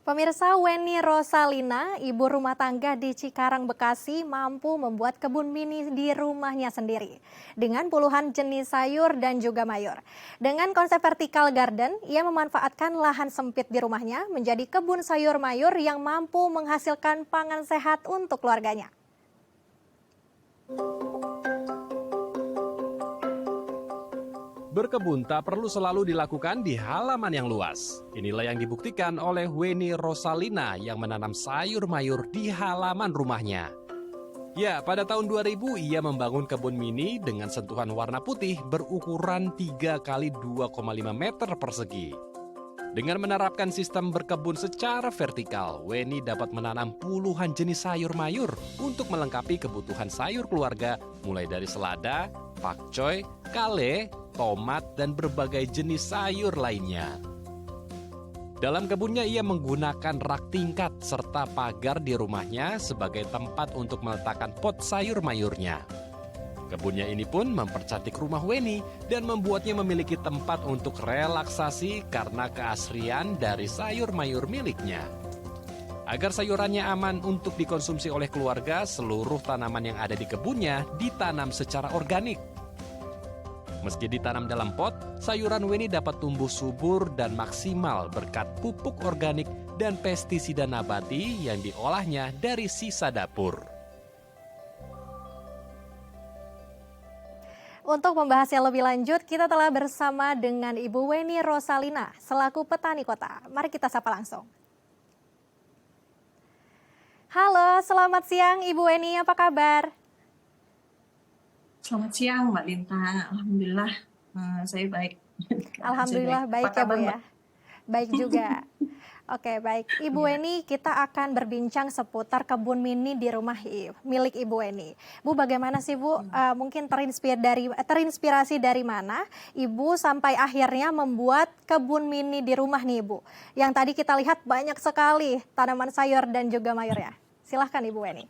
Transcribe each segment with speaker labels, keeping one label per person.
Speaker 1: Pemirsa, Weni Rosalina, ibu rumah tangga di Cikarang, Bekasi, mampu membuat kebun mini di rumahnya sendiri dengan puluhan jenis sayur dan juga mayur. Dengan konsep vertical garden, ia memanfaatkan lahan sempit di rumahnya menjadi kebun sayur mayur yang mampu menghasilkan pangan sehat untuk keluarganya.
Speaker 2: Berkebun tak perlu selalu dilakukan di halaman yang luas. Inilah yang dibuktikan oleh Weni Rosalina yang menanam sayur mayur di halaman rumahnya. Ya, pada tahun 2000 ia membangun kebun mini dengan sentuhan warna putih berukuran 3 kali 2,5 meter persegi. Dengan menerapkan sistem berkebun secara vertikal, Weni dapat menanam puluhan jenis sayur mayur untuk melengkapi kebutuhan sayur keluarga mulai dari selada, pakcoy, kale, tomat, dan berbagai jenis sayur lainnya. Dalam kebunnya ia menggunakan rak tingkat serta pagar di rumahnya sebagai tempat untuk meletakkan pot sayur mayurnya. Kebunnya ini pun mempercantik rumah Weni dan membuatnya memiliki tempat untuk relaksasi karena keasrian dari sayur mayur miliknya. Agar sayurannya aman untuk dikonsumsi oleh keluarga, seluruh tanaman yang ada di kebunnya ditanam secara organik. Meski ditanam dalam pot, sayuran Weni dapat tumbuh subur dan maksimal berkat pupuk organik dan pestisida nabati yang diolahnya dari sisa dapur.
Speaker 1: Untuk membahasnya lebih lanjut, kita telah bersama dengan Ibu Weni Rosalina selaku petani kota. Mari kita sapa langsung. Halo, selamat siang Ibu Weni, apa kabar?
Speaker 3: Selamat siang Mbak Linta, Alhamdulillah saya baik.
Speaker 1: Alhamdulillah baik ya Bu ya. Baik juga. Oke, baik. Ibu
Speaker 3: Ya.
Speaker 1: Weni, kita akan berbincang seputar kebun mini di rumah milik Ibu Weni. Bu, bagaimana sih Bu? Mungkin terinspirasi dari mana Ibu sampai akhirnya membuat kebun mini di rumah nih Ibu? Yang tadi kita lihat banyak sekali tanaman sayur dan juga mayur ya. Silahkan Ibu Weni.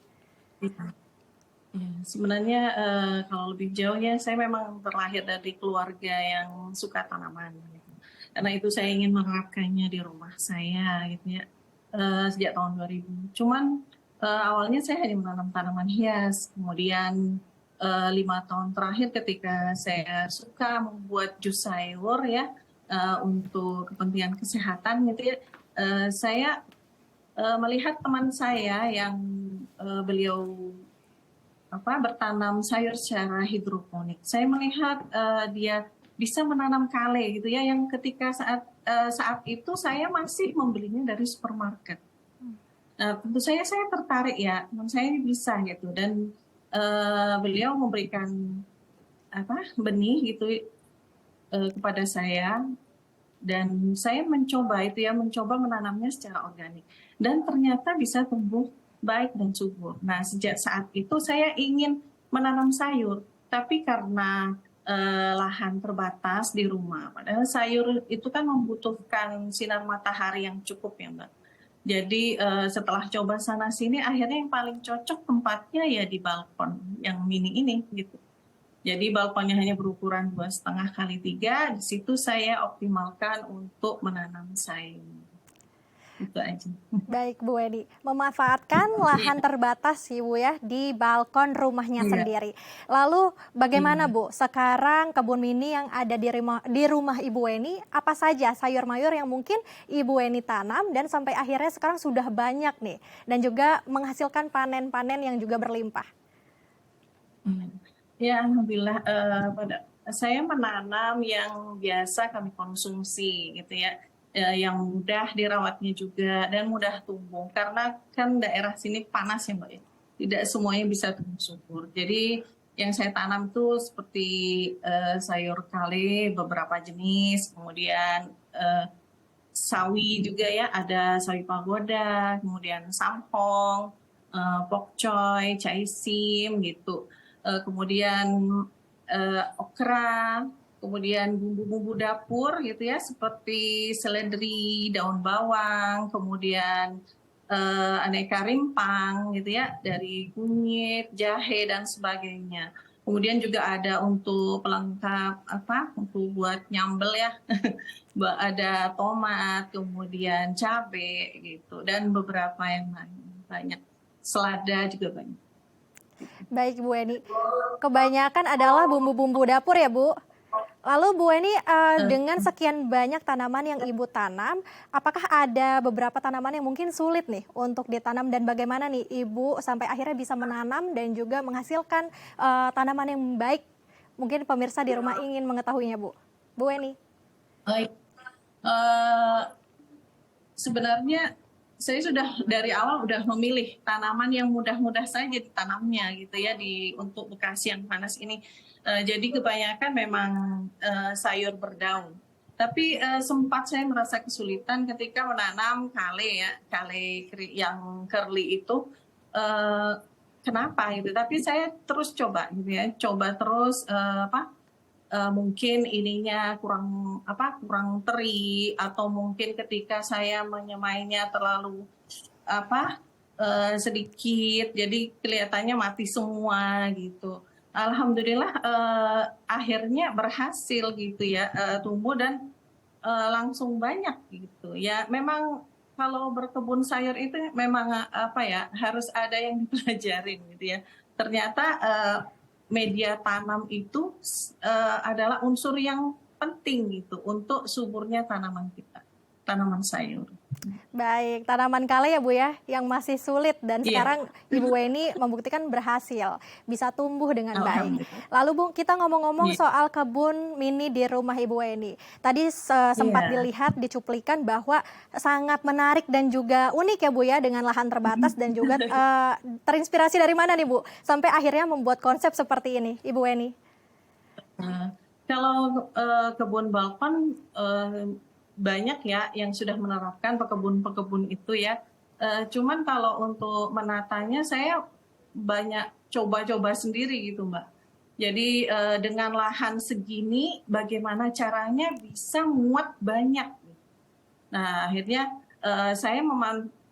Speaker 3: Ya, sebenarnya kalau lebih jauh ya saya memang terlahir dari keluarga yang suka tanaman. Gitu. Karena itu saya ingin menerapkannya di rumah saya gitu ya sejak tahun 2000. Cuman awalnya saya hanya menanam tanaman hias. Kemudian 5 tahun terakhir ketika saya suka membuat jus sayur ya untuk kepentingan kesehatan gitu ya, saya melihat teman saya yang beliau bertanam sayur secara hidroponik. Saya melihat dia bisa menanam kale gitu ya, yang ketika saat itu saya masih membelinya dari supermarket. Tentu saya tertarik ya, teman saya ini bisa gitu, dan beliau memberikan benih gitu kepada saya, dan saya mencoba menanamnya secara organik, dan ternyata bisa tumbuh baik dan subur. Nah, sejak saat itu saya ingin menanam sayur, tapi karena lahan terbatas di rumah. Padahal sayur itu kan membutuhkan sinar matahari yang cukup ya Mbak. Jadi setelah coba sana sini, akhirnya yang paling cocok tempatnya ya di balkon yang mini ini gitu. Jadi balkonnya hanya berukuran 2,5 kali 3. Di situ saya optimalkan untuk menanam sayur. Itu aja.
Speaker 1: Baik Bu Weni, memanfaatkan lahan terbatas sih Bu ya di balkon rumahnya
Speaker 3: Iya.
Speaker 1: sendiri. Lalu bagaimana
Speaker 3: Iya.
Speaker 1: Bu sekarang kebun mini yang ada di rumah Ibu Weni, apa saja sayur mayur yang mungkin Ibu Weni tanam dan sampai akhirnya sekarang sudah banyak nih dan juga menghasilkan panen-panen yang juga berlimpah?
Speaker 3: Ya, alhamdulillah saya menanam yang biasa kami konsumsi gitu ya. Yang mudah dirawatnya juga dan mudah tumbuh, karena kan daerah sini panas ya Mbak ya. Tidak semuanya bisa tumbuh subur. Jadi yang saya tanam itu seperti sayur kale beberapa jenis, kemudian sawi juga ya, ada sawi pagoda, kemudian sampong, pokcoy, caisim gitu. Kemudian okra, kemudian bumbu-bumbu dapur gitu ya, seperti seledri, daun bawang, kemudian aneka rimpang gitu ya, dari kunyit, jahe dan sebagainya. Kemudian juga ada untuk pelengkap apa, untuk buat nyambel ya. Ada tomat, kemudian cabe gitu, dan beberapa yang lain banyak. Selada juga banyak.
Speaker 1: Baik Bu Weni, kebanyakan adalah bumbu-bumbu dapur ya Bu? Lalu Bu Weni,
Speaker 3: Eh,
Speaker 1: dengan sekian banyak tanaman yang Ibu tanam, apakah ada beberapa tanaman yang mungkin sulit nih untuk ditanam dan bagaimana nih Ibu sampai akhirnya bisa menanam dan juga menghasilkan tanaman yang baik? Mungkin pemirsa di rumah ingin mengetahuinya Bu. Bu Weni.
Speaker 3: Baik. Eh, Sebenarnya saya sudah dari awal udah memilih tanaman yang mudah-mudah saja ditanamnya gitu ya di untuk Bekasi yang panas ini. Jadi kebanyakan memang sayur berdaun. Tapi sempat saya merasa kesulitan ketika menanam kale ya, yang curly itu. Eh, Kenapa gitu? Tapi saya terus coba gitu ya, coba terus mungkin ininya kurang teri, atau mungkin ketika saya menyemainya terlalu apa sedikit, jadi kelihatannya mati semua gitu. Alhamdulillah akhirnya berhasil gitu ya, tumbuh dan langsung banyak gitu ya. Memang kalau berkebun sayur itu memang apa ya, harus ada yang dipelajarin gitu ya. Ternyata media tanam itu adalah unsur yang penting gitu untuk suburnya tanaman kita, tanaman sayur.
Speaker 1: Baik, tanaman kale ya Bu ya, yang masih sulit dan
Speaker 3: Iya,
Speaker 1: sekarang Ibu Weni membuktikan berhasil, bisa tumbuh dengan baik.
Speaker 3: alhamdulillah.
Speaker 1: Lalu Bu, kita ngomong-ngomong
Speaker 3: Iya,
Speaker 1: soal kebun mini di rumah Ibu Weni. Tadi sempat
Speaker 3: iya.
Speaker 1: dilihat di cuplikan bahwa sangat menarik dan juga unik ya Bu ya, dengan lahan terbatas dan juga terinspirasi dari mana nih Bu, sampai akhirnya membuat konsep seperti ini, Ibu Weni?
Speaker 3: Nah, kalau kebun balkon banyak ya yang sudah menerapkan pekebun-pekebun itu ya. Cuman kalau untuk menatanya saya banyak coba-coba sendiri gitu Mbak. Jadi dengan lahan segini bagaimana caranya bisa muat banyak. Nah, akhirnya saya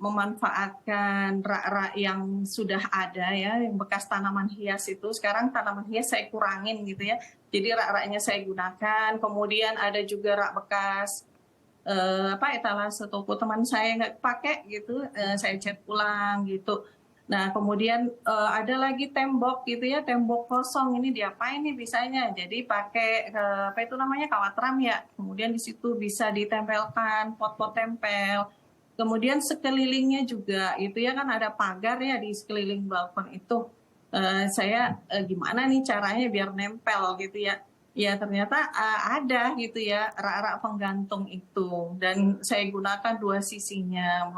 Speaker 3: memanfaatkan rak-rak yang sudah ada ya, yang bekas tanaman hias itu. Sekarang tanaman hias saya kurangin gitu ya. Jadi rak-raknya saya gunakan. Kemudian ada juga rak bekas etalase toko teman saya nggak pakai gitu, saya cat ulang gitu. Nah, kemudian ada lagi tembok gitu ya, tembok kosong ini diapain nih bisanya? Jadi pakai apa itu namanya, kawat ram ya. Kemudian di situ bisa ditempelkan pot-pot tempel. Kemudian sekelilingnya juga itu ya, kan ada pagar ya di sekeliling balkon itu. Saya gimana nih caranya biar nempel gitu ya. Ya ternyata ada gitu ya rak-rak penggantung itu, dan saya gunakan dua sisinya,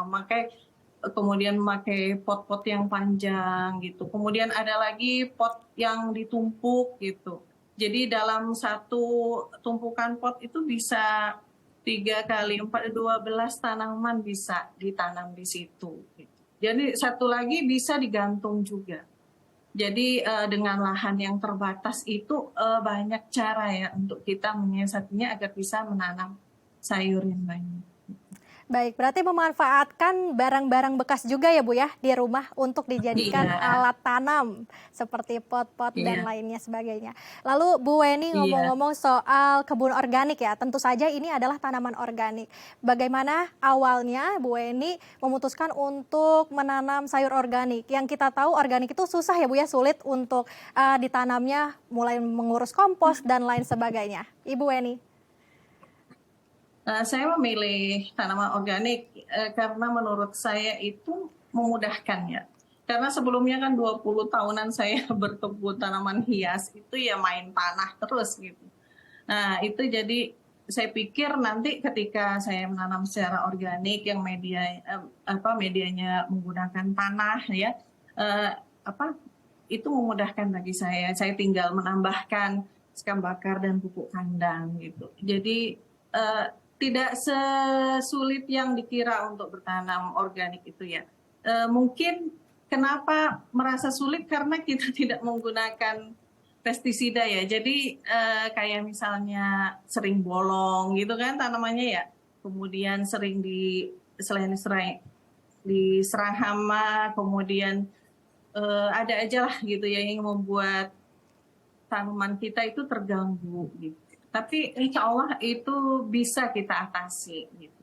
Speaker 3: kemudian memakai pot-pot yang panjang gitu. Kemudian ada lagi pot yang ditumpuk gitu. Jadi dalam satu tumpukan pot itu bisa 3 kali 4, 12 tanaman bisa ditanam di situ. Gitu. Jadi satu lagi bisa digantung juga. Jadi dengan lahan yang terbatas itu banyak cara ya untuk kita menyiasatinya agar bisa menanam sayur yang banyak.
Speaker 1: Baik, berarti memanfaatkan barang-barang bekas juga ya Bu ya di rumah untuk dijadikan
Speaker 3: Iya,
Speaker 1: alat tanam seperti pot-pot dan
Speaker 3: iya,
Speaker 1: lainnya sebagainya. Lalu Bu Weni
Speaker 3: iya.
Speaker 1: ngomong-ngomong soal kebun organik ya, tentu saja ini adalah tanaman organik. Bagaimana awalnya Bu Weni memutuskan untuk menanam sayur organik? Yang kita tahu organik itu susah ya Bu ya, sulit untuk ditanamnya, mulai mengurus kompos dan lain sebagainya. Ibu Weni.
Speaker 3: Saya memilih tanaman organik karena menurut saya itu memudahkan ya. Karena sebelumnya kan 20 tahunan saya berkebun tanaman hias, itu ya main tanah terus gitu. Nah, itu jadi saya pikir nanti ketika saya menanam secara organik yang medianya menggunakan tanah ya, eh, apa itu memudahkan bagi saya. Saya tinggal menambahkan sekam bakar dan pupuk kandang gitu. Jadi eh, tidak sesulit yang dikira untuk bertanam organik itu ya. Mungkin kenapa merasa sulit karena kita tidak menggunakan pestisida ya. Jadi kayak misalnya sering bolong gitu kan tanamannya ya. Kemudian sering selain diserang hama, kemudian ada aja lah gitu ya yang membuat tanaman kita itu terganggu gitu. Tapi insya Allah itu bisa kita atasi gitu.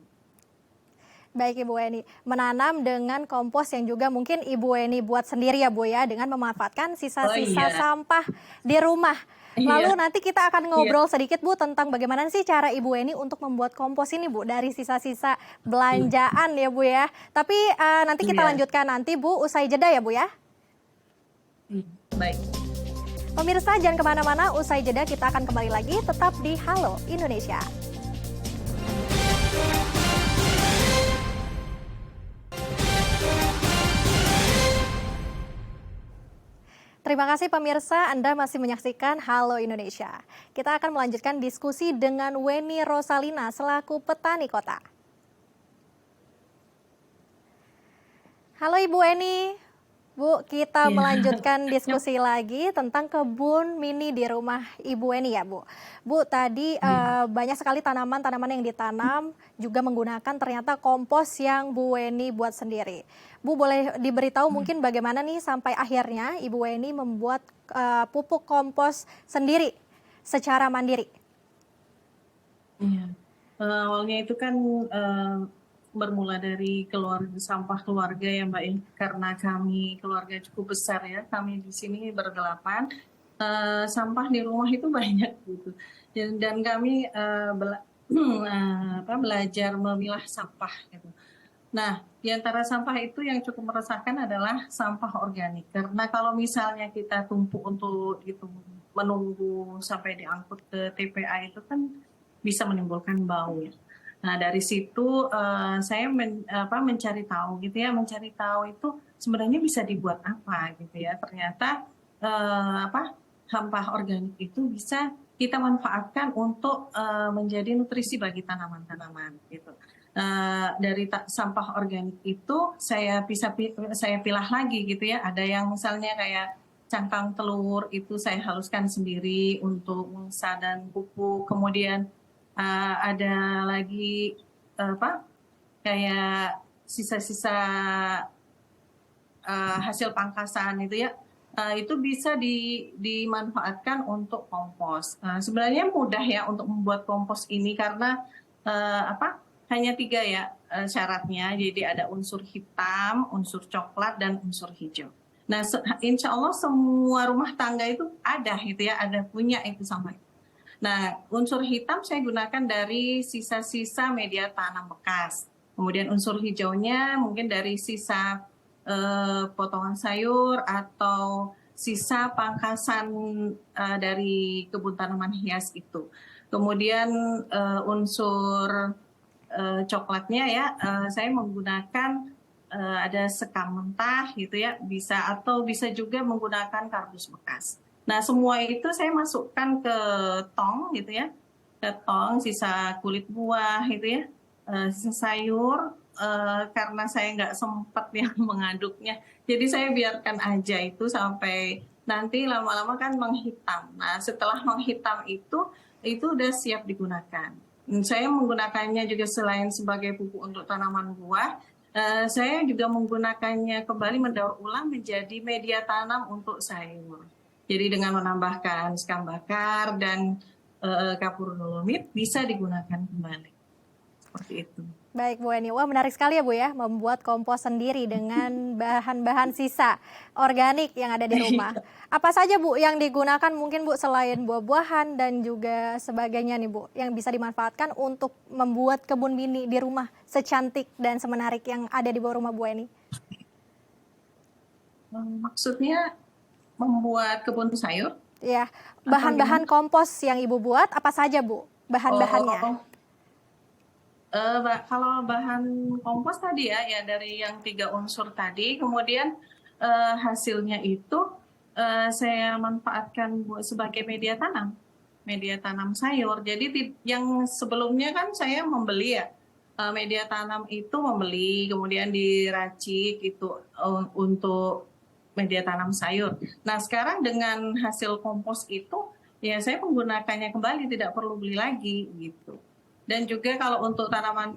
Speaker 1: Baik Ibu Weni, menanam dengan kompos yang juga mungkin Ibu Weni buat sendiri ya Bu ya, dengan memanfaatkan
Speaker 3: Oh
Speaker 1: sisa-sisa
Speaker 3: iya,
Speaker 1: sampah di rumah.
Speaker 3: iya,
Speaker 1: Lalu nanti kita akan
Speaker 3: iya,
Speaker 1: ngobrol sedikit Bu tentang bagaimana sih cara Ibu Weni untuk membuat kompos ini Bu, dari sisa-sisa
Speaker 3: iya,
Speaker 1: belanjaan ya Bu ya. Tapi nanti kita
Speaker 3: iya,
Speaker 1: lanjutkan nanti Bu, usai jeda ya Bu ya.
Speaker 3: iya. Baik.
Speaker 1: Pemirsa jangan kemana-mana, usai jeda kita akan kembali lagi tetap di Halo Indonesia. Terima kasih pemirsa, Anda masih menyaksikan Halo Indonesia. Kita akan melanjutkan diskusi dengan Weni Rosalina selaku petani kota. Halo Ibu Weni, Bu, kita
Speaker 3: Iya.
Speaker 1: melanjutkan
Speaker 3: Yap,
Speaker 1: diskusi lagi tentang kebun mini di rumah Ibu Weni ya Bu. Bu, tadi
Speaker 3: iya.
Speaker 1: banyak sekali tanaman-tanaman yang ditanam, juga menggunakan ternyata kompos yang Bu Weni buat sendiri. Bu, boleh diberitahu
Speaker 3: Hmm,
Speaker 1: mungkin bagaimana nih sampai akhirnya Ibu Weni membuat pupuk kompos sendiri secara mandiri?
Speaker 3: iya. Awalnya itu kan bermula dari sampah keluarga ya Mbak ya. Karena kami keluarga cukup besar ya, kami di sini berdelapan. Sampah di rumah itu banyak gitu. Dan kami belajar memilah sampah gitu. Nah, di antara sampah itu yang cukup meresahkan adalah sampah organik. Karena kalau misalnya kita tumpuk untuk itu menunggu sampai diangkut ke TPA itu kan bisa menimbulkan bau ya. Nah, dari situ saya mencari tahu gitu ya, mencari tahu itu sebenarnya bisa dibuat apa gitu ya. Ternyata sampah organik itu bisa kita manfaatkan untuk menjadi nutrisi bagi tanaman-tanaman gitu. Dari sampah organik itu saya pilah lagi gitu ya. Ada yang misalnya kayak cangkang telur itu saya haluskan sendiri untuk mulsa dan pupuk. Kemudian ada lagi kayak sisa-sisa hasil pangkasan itu ya. Itu bisa dimanfaatkan untuk kompos. Sebenarnya mudah ya untuk membuat kompos ini karena hanya 3 ya syaratnya. Jadi ada unsur hitam, unsur coklat, dan unsur hijau. Nah, insya Allah semua rumah tangga itu ada gitu ya, ada punya itu sama. Nah, unsur hitam saya gunakan dari sisa-sisa media tanam bekas. Kemudian unsur hijaunya mungkin dari sisa potongan sayur atau sisa pangkasan dari kebun tanaman hias itu. Kemudian unsur coklatnya ya, saya menggunakan ada sekam mentah gitu ya, atau bisa juga menggunakan kardus bekas. Nah, semua itu saya masukkan ke tong gitu ya, ke tong sisa kulit buah gitu ya, sisa sayur, karena saya nggak sempat ya mengaduknya. Jadi saya biarkan aja itu sampai nanti lama-lama kan menghitam. Nah, setelah menghitam itu udah siap digunakan. Saya menggunakannya juga selain sebagai pupuk untuk tanaman buah, saya juga menggunakannya kembali mendaur ulang menjadi media tanam untuk sayur. Jadi dengan menambahkan sekam bakar dan kapur dolomit bisa digunakan kembali. Seperti itu.
Speaker 1: Baik Bu Eni, wah menarik sekali ya Bu ya, membuat kompos sendiri dengan bahan-bahan sisa organik yang ada di rumah. Apa saja Bu yang digunakan mungkin Bu selain buah-buahan dan juga sebagainya nih Bu, yang bisa dimanfaatkan untuk membuat kebun mini di rumah secantik dan semenarik yang ada di bawah rumah Bu Eni?
Speaker 3: Maksudnya membuat kebun sayur
Speaker 1: Ya,
Speaker 3: atau
Speaker 1: bahan-bahan
Speaker 3: gimana?
Speaker 1: kompos yang Ibu buat apa saja Bu bahan-bahannya?
Speaker 3: Oh, kalau bahan kompos tadi ya dari yang 3 unsur tadi, kemudian hasilnya itu saya manfaatkan buat sebagai media tanam sayur. Jadi yang sebelumnya kan saya membeli ya, media tanam itu membeli, kemudian diracik itu untuk media tanam sayur. Nah, sekarang dengan hasil kompos itu, ya saya menggunakannya kembali, tidak perlu beli lagi gitu. Dan juga kalau untuk tanaman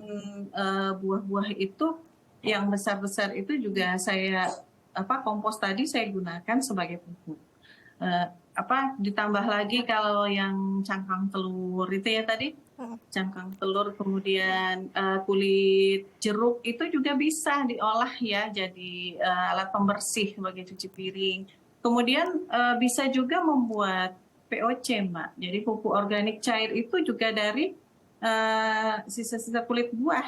Speaker 3: buah-buah itu yang besar-besar itu juga saya kompos tadi saya gunakan sebagai pupuk. ditambah lagi kalau yang cangkang telur itu ya tadi, cangkang telur, kemudian kulit jeruk itu juga bisa diolah ya jadi alat pembersih sebagai cuci piring. Kemudian bisa juga membuat POC, Mbak. Jadi pupuk organik cair itu juga dari sisa-sisa kulit buah.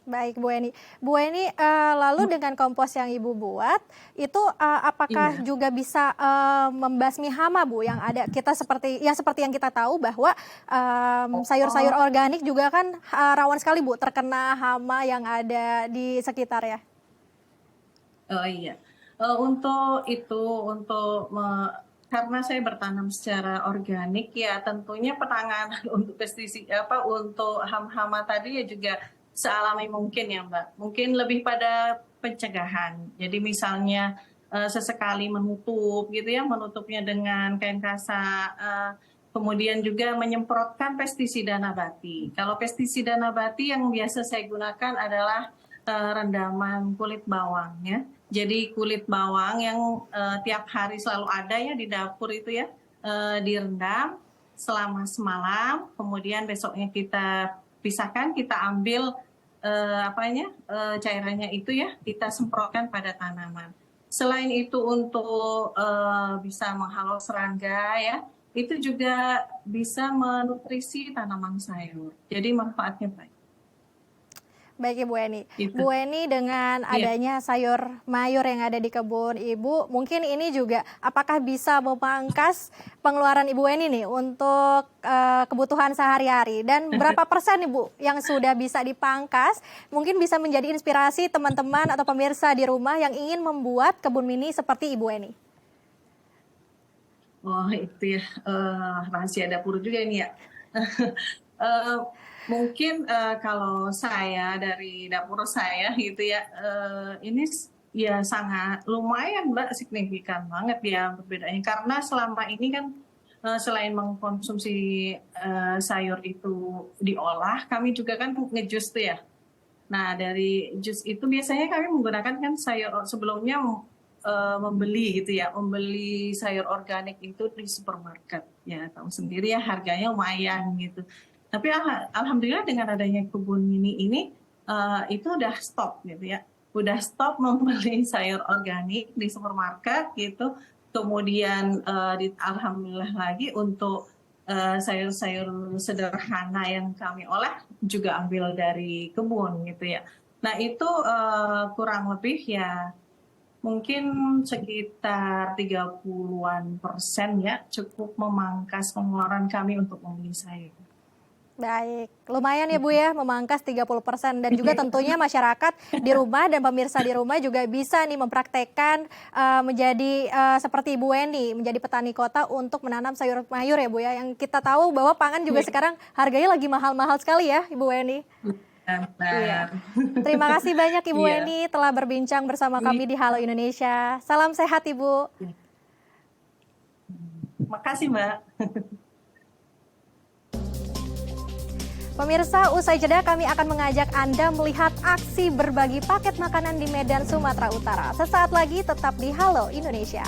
Speaker 1: Baik, Bu Eni. Bu Eni, lalu dengan kompos yang Ibu buat, itu apakah
Speaker 3: Iya.
Speaker 1: juga bisa membasmi hama, Bu, yang ada kita seperti yang kita tahu bahwa sayur-sayur organik juga kan rawan sekali, Bu, terkena hama yang ada di sekitar ya?
Speaker 3: Oh iya. Karena saya bertanam secara organik ya tentunya penanganan untuk pestisida untuk hama tadi ya juga sealami mungkin ya Mbak. Mungkin lebih pada pencegahan. Jadi misalnya sesekali menutup gitu ya, menutupnya dengan kain kasa, kemudian juga menyemprotkan pestisida nabati. Kalau pestisida nabati yang biasa saya gunakan adalah rendaman kulit bawang ya. Jadi kulit bawang yang tiap hari selalu ada ya di dapur itu ya, direndam selama semalam, kemudian besoknya kita pisahkan, kita ambil cairannya itu ya, kita semprotkan pada tanaman. Selain itu untuk bisa menghalau serangga ya, itu juga bisa menutrisi tanaman sayur. Jadi manfaatnya baik.
Speaker 1: Baik, Ibu Eni.
Speaker 3: Gitu.
Speaker 1: Bu Eni, dengan adanya sayur mayur yang ada di kebun Ibu, mungkin ini juga apakah bisa memangkas pengeluaran Ibu Eni nih untuk kebutuhan sehari-hari? Dan berapa persen nih Bu yang sudah bisa dipangkas? Mungkin bisa menjadi inspirasi teman-teman atau pemirsa di rumah yang ingin membuat kebun mini seperti Ibu Eni.
Speaker 3: Oh itu ya, rahasia dapur juga ini ya. Mungkin kalau saya dari dapur saya gitu ya, ini ya sangat lumayan Mbak, signifikan banget ya perbedaannya. Karena selama ini kan selain mengkonsumsi sayur itu diolah, kami juga kan ngejus tuh ya. Nah dari jus itu biasanya kami menggunakan kan sayur sebelumnya membeli gitu ya, membeli sayur organik itu di supermarket. Ya tahu sendiri ya harganya lumayan gitu. Tapi alhamdulillah dengan adanya kebun mini ini itu udah stop gitu ya. Udah stop membeli sayur organik di supermarket gitu. Kemudian alhamdulillah lagi untuk sayur-sayur sederhana yang kami olah juga ambil dari kebun gitu ya. Nah itu kurang lebih ya mungkin sekitar 30-an% ya cukup memangkas pengeluaran kami untuk membeli sayur.
Speaker 1: Baik, lumayan ya Bu ya, memangkas 30%, dan juga tentunya masyarakat di rumah dan pemirsa di rumah juga bisa nih mempraktekkan menjadi seperti Ibu Eni, menjadi petani kota untuk menanam sayur mayur ya Bu ya, yang kita tahu bahwa pangan juga sekarang harganya lagi mahal-mahal sekali ya Ibu Eni. Iya. Terima kasih banyak Ibu Eni telah berbincang bersama kami di Halo Indonesia. Salam sehat Ibu.
Speaker 3: Makasih Mbak.
Speaker 1: Pemirsa, usai jeda kami akan mengajak Anda melihat aksi berbagi paket makanan di Medan, Sumatera Utara. Sesaat lagi tetap di Halo Indonesia.